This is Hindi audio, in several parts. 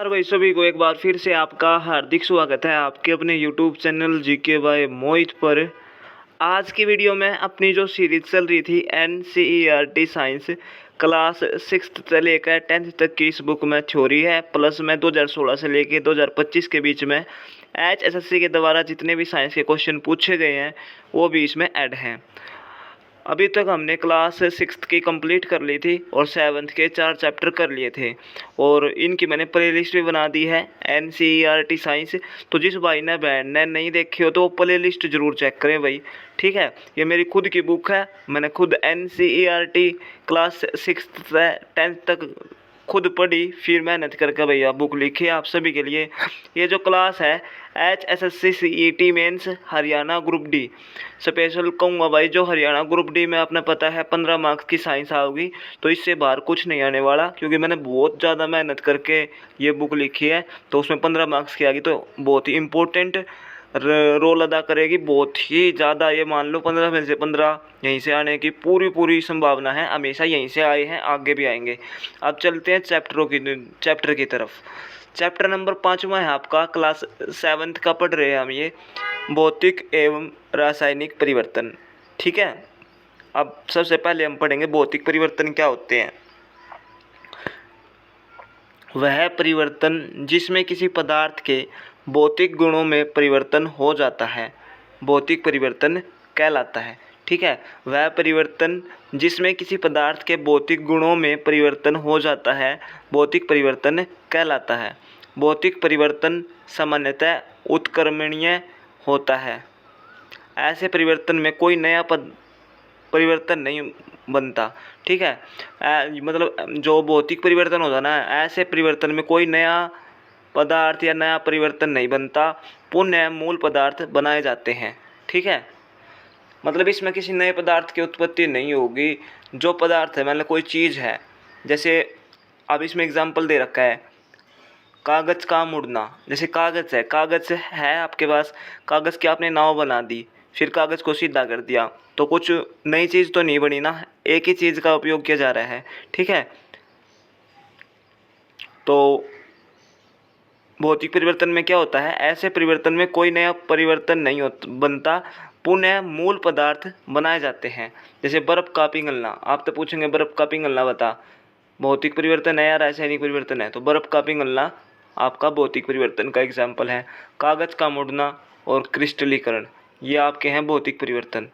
नमस्कार भाई, सभी को एक बार फिर से आपका हार्दिक स्वागत है आपके अपने YouTube चैनल जीके बाय मोहित पर। आज की वीडियो में अपनी जो सीरीज चल रही थी NCERT साइंस क्लास 6th से लेकर 10th तक की इस बुक में थ्योरी है, प्लस में 2016 से लेकर 2025 के बीच में HSSC के द्वारा जितने भी साइंस के क्वेश्चन पूछे गए हैं वो भी इसमें ऐड हैं। अभी तक हमने क्लास 6th की कंप्लीट कर ली थी और 7th के 4 चैप्टर कर लिए थे और इनकी मैंने प्ले लिस्ट भी बना दी है NCERT साइंस। तो जिस भाई ने बहन ने नहीं देखी हो तो वो प्ले लिस्ट ज़रूर चेक करें भाई, ठीक है। ये मेरी खुद की बुक है, मैंने खुद NCERT क्लास 6th से 10th तक खुद पढ़ी, फिर मेहनत करके भैया बुक लिखी है आप सभी के लिए। ये जो क्लास है HSSC CET mains Haryana group D special कहूँगा भाई। जो हरियाणा ग्रुप डी में आपने पता है 15 मार्क्स की साइंस आओगी, तो इससे बाहर कुछ नहीं आने वाला, क्योंकि मैंने बहुत ज़्यादा मेहनत करके ये बुक लिखी है। तो उसमें 15 मार्क्स की आ गई, तो बहुत ही इम्पोर्टेंट रोल अदा करेगी, बहुत ही ज़्यादा। ये मान लो 15 में से 15 यहीं से आने की पूरी संभावना है, हमेशा यहीं से आए हैं, आगे भी आएंगे। अब चलते हैं चैप्टर की तरफ। चैप्टर नंबर 5वां है आपका, क्लास 7th का पढ़ रहे हैं हम, ये भौतिक एवं रासायनिक परिवर्तन, ठीक है। अब सबसे पहले हम पढ़ेंगे भौतिक परिवर्तन क्या होते हैं। वह परिवर्तन जिसमें किसी पदार्थ के भौतिक गुणों में परिवर्तन हो जाता है भौतिक परिवर्तन कहलाता है, ठीक है। वह परिवर्तन जिसमें किसी पदार्थ के भौतिक गुणों में परिवर्तन हो जाता है भौतिक परिवर्तन कहलाता है। भौतिक परिवर्तन सामान्यतः उत्क्रमणीय होता है। ऐसे परिवर्तन में कोई नया परिवर्तन नहीं बनता, ठीक है। मतलब जो भौतिक परिवर्तन होता है ना, ऐसे परिवर्तन में कोई नया पदार्थ या नया परिवर्तन नहीं बनता, पुनः मूल पदार्थ बनाए जाते हैं, ठीक है। मतलब इसमें किसी नए पदार्थ की उत्पत्ति नहीं होगी। जो पदार्थ है, मतलब कोई चीज़ है, जैसे अब इसमें एग्जाम्पल दे रखा है कागज़ का मुड़ना। जैसे कागज़ है आपके पास, कागज़ की आपने नाव बना दी, फिर कागज़ को सीधा कर दिया, तो कुछ नई चीज़ तो नहीं बनी ना, एक ही चीज़ का उपयोग किया जा रहा है, ठीक है। तो भौतिक परिवर्तन में क्या होता है, ऐसे परिवर्तन में कोई नया परिवर्तन नहीं बनता, पुनः मूल पदार्थ बनाए जाते हैं। जैसे बर्फ़ का पिघलना, आप तो पूछेंगे बर्फ़ का पिघलना बता, भौतिक परिवर्तन है या रासायनिक परिवर्तन है? तो बर्फ़ का पिघलना आपका भौतिक परिवर्तन का एग्जाम्पल है। कागज़ का मुड़ना और क्रिस्टलीकरण, ये आपके हैं भौतिक परिवर्तन।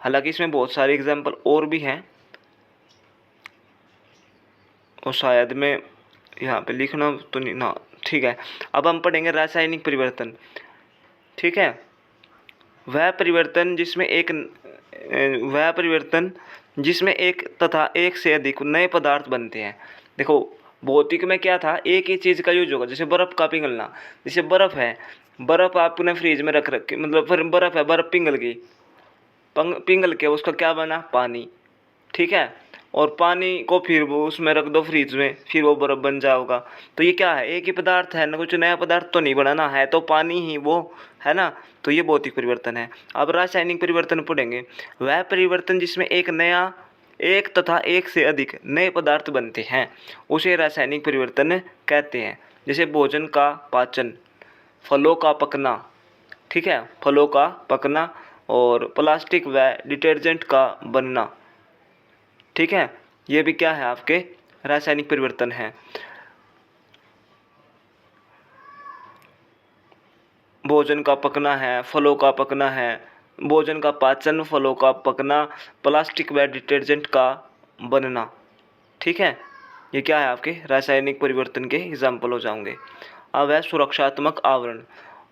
हालांकि इसमें बहुत सारे एग्जाम्पल और भी हैं, और शायद मैं यहाँ पे लिखना तो नहीं ना, ठीक है। अब हम पढ़ेंगे रासायनिक परिवर्तन, ठीक है। वह परिवर्तन जिसमें एक तथा एक से अधिक नए पदार्थ बनते हैं। देखो भौतिक में क्या था, एक ही चीज़ का यूज होगा। जैसे बर्फ़ का पिघलना, जैसे बर्फ़ है, बर्फ़ आपने फ्रिज में रख रखी, मतलब फिर बर्फ़ है, बर्फ़ पिघल गई, पिघल के उसका क्या बना, पानी, ठीक है। और पानी को फिर वो उसमें रख दो फ्रिज में, फिर वो बर्फ़ बन जाएगा। तो ये क्या है, एक ही पदार्थ है ना, कुछ नया पदार्थ तो नहीं बना ना, है तो पानी ही वो, है ना। तो ये भौतिक परिवर्तन है। अब रासायनिक परिवर्तन पढ़ेंगे। वह परिवर्तन जिसमें एक तथा एक से अधिक नए पदार्थ बनते हैं उसे रासायनिक परिवर्तन कहते हैं। जैसे भोजन का पाचन, फलों का पकना, ठीक है, फलों का पकना, और प्लास्टिक व डिटर्जेंट का बनना, ठीक है। ये भी क्या है, आपके रासायनिक परिवर्तन है। भोजन का पकना है, फलों का पकना है, भोजन का पाचन, फलों का पकना, प्लास्टिक व डिटर्जेंट का बनना, ठीक है। ये क्या है, आपके रासायनिक परिवर्तन के एग्जाम्पल हो जाएंगे। अब है सुरक्षात्मक आवरण,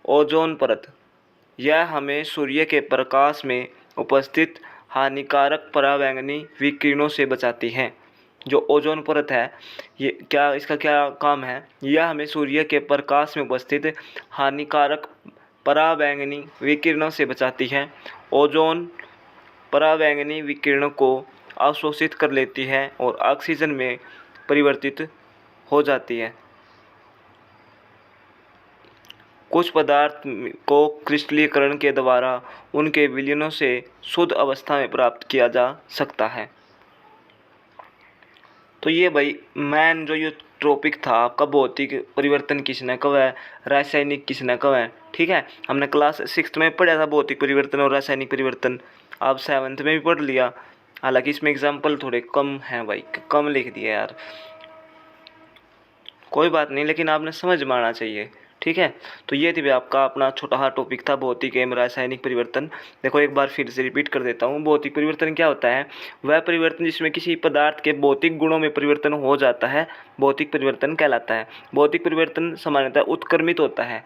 ओजोन परत। यह हमें सूर्य के प्रकाश में उपस्थित हानिकारक पराबैंगनी विकिरणों से बचाती है। जो ओजोन परत है, ये क्या, इसका क्या काम है, यह हमें सूर्य के प्रकाश में उपस्थित हानिकारक पराबैंगनी विकिरणों से बचाती है। ओजोन पराबैंगनी विकिरणों को अवशोषित कर लेती है और ऑक्सीजन में परिवर्तित हो जाती है। कुछ पदार्थ को क्रिस्टलीकरण के द्वारा उनके विलयनों से शुद्ध अवस्था में प्राप्त किया जा सकता है। तो ये भाई मेन जो ये टॉपिक था आपका भौतिक परिवर्तन किसने कब है, रासायनिक किसने कब है। ठीक है, हमने क्लास 6 में पढ़ा था भौतिक परिवर्तन और रासायनिक परिवर्तन, आप 7th में भी पढ़ लिया। हालांकि इसमें एग्जाम्पल थोड़े कम हैं भाई, कम लिख दिया यार, कोई बात नहीं, लेकिन आपने समझ में आना चाहिए। ठीक है, तो ये थी भी आपका अपना छोटा सा टॉपिक था भौतिक एवं रासायनिक परिवर्तन। देखो एक बार फिर से रिपीट कर देता हूँ, भौतिक परिवर्तन क्या होता है, वह परिवर्तन जिसमें किसी पदार्थ के भौतिक गुणों में परिवर्तन हो जाता है, भौतिक परिवर्तन कहलाता है। भौतिक परिवर्तन सामान्यतः उत्क्रमित होता है,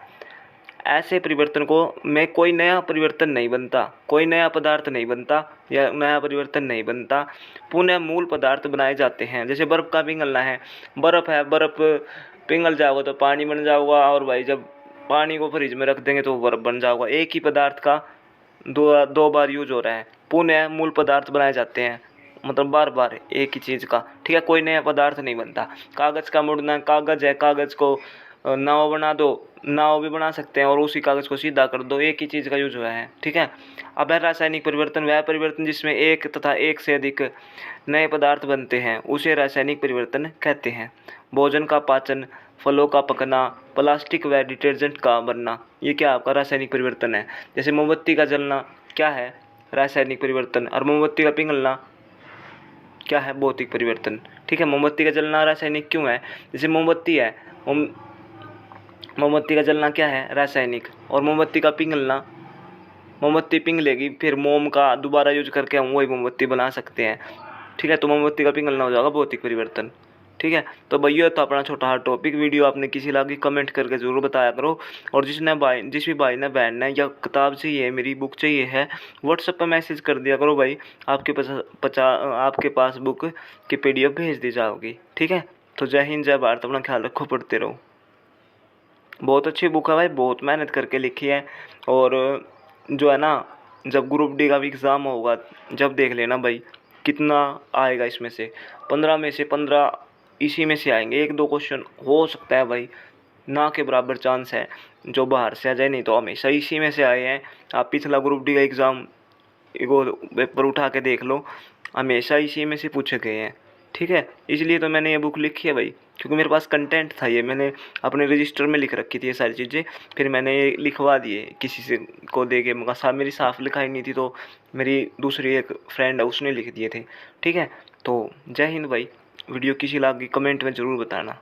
ऐसे परिवर्तन को में कोई नया परिवर्तन नहीं बनता, कोई नया पदार्थ नहीं बनता या नया परिवर्तन नहीं बनता, पुनः मूल पदार्थ बनाए जाते हैं। जैसे बर्फ़ का पिघलना है, बर्फ़ है, बर्फ़ पिघल जाओगा तो पानी बन जाओगा, और भाई जब पानी को फ्रिज में रख देंगे तो बर्फ़ बन जाओगा। एक ही पदार्थ का दो बार यूज हो रहा है, पुनः मूल पदार्थ बनाए जाते हैं, मतलब बार बार एक ही चीज़ का। ठीक है, कोई नया पदार्थ नहीं बनता। कागज़ का मुड़ना, कागज़ है, कागज़ को नाव बना दो, नाव भी बना सकते हैं, और उसी कागज़ को सीधा कर दो, एक ही चीज़ का यूज हुआ है। ठीक है, अब है रासायनिक परिवर्तन, वह परिवर्तन जिसमें एक तथा एक से अधिक नए पदार्थ बनते हैं, उसे रासायनिक परिवर्तन कहते हैं। भोजन का पाचन, फलों का पकना, प्लास्टिक व डिटर्जेंट का बनना, ये क्या आपका रासायनिक परिवर्तन है। जैसे मोमबत्ती का जलना क्या है, रासायनिक परिवर्तन, और मोमबत्ती का पिघलना क्या है, भौतिक परिवर्तन। ठीक है, मोमबत्ती का जलना रासायनिक क्यों है, जैसे मोमबत्ती है, मोमबत्ती का जलना क्या है, रासायनिक, और मोमबत्ती का पिघलना, मोमबत्ती पिघलेगी फिर मोम का दोबारा यूज करके हम वही मोमबत्ती बना सकते हैं। ठीक है, तो मोमबत्ती का पिघलना हो जाएगा भौतिक परिवर्तन। ठीक है, तो भैया तो अपना छोटा सा टॉपिक वीडियो आपने किसी लगी कमेंट करके ज़रूर बताया करो, और जिस भी भाई ने बहन ने या किताब चाहिए, मेरी बुक चाहिए है, व्हाट्सएप पर मैसेज कर दिया करो भाई, आपके पास बुक की PDF भेज दी जाओगी। ठीक है, तो जय हिंद जय भारत, अपना ख्याल रखो, पढ़ते रहो। बहुत अच्छी बुक है भाई, बहुत मेहनत करके लिखी है, और जो है ना, जब ग्रुप डी का भी एग्ज़ाम होगा जब देख लेना भाई कितना आएगा, इसमें से 15 में से 15 इसी में से आएंगे, 1-2 क्वेश्चन हो सकता है भाई, ना के बराबर चांस है जो बाहर से आ जाए, नहीं तो हमेशा इसी में से आए हैं। आप पिछला ग्रुप डी का एग्ज़ाम वो पेपर उठा के देख लो, हमेशा इसी में से पूछे गए हैं। ठीक है, इसलिए तो मैंने ये बुक लिखी है भाई, क्योंकि मेरे पास कंटेंट था, ये मैंने अपने रजिस्टर में लिख रखी थी ये सारी चीज़ें, फिर मैंने ये लिखवा दिए किसी से को दे के, मगर साहब मेरी साफ लिखाई नहीं थी, तो मेरी दूसरी एक फ्रेंड है उसने लिख दिए थे। ठीक है, तो जय हिंद भाई, वीडियो किसी लगी कमेंट में ज़रूर बताना।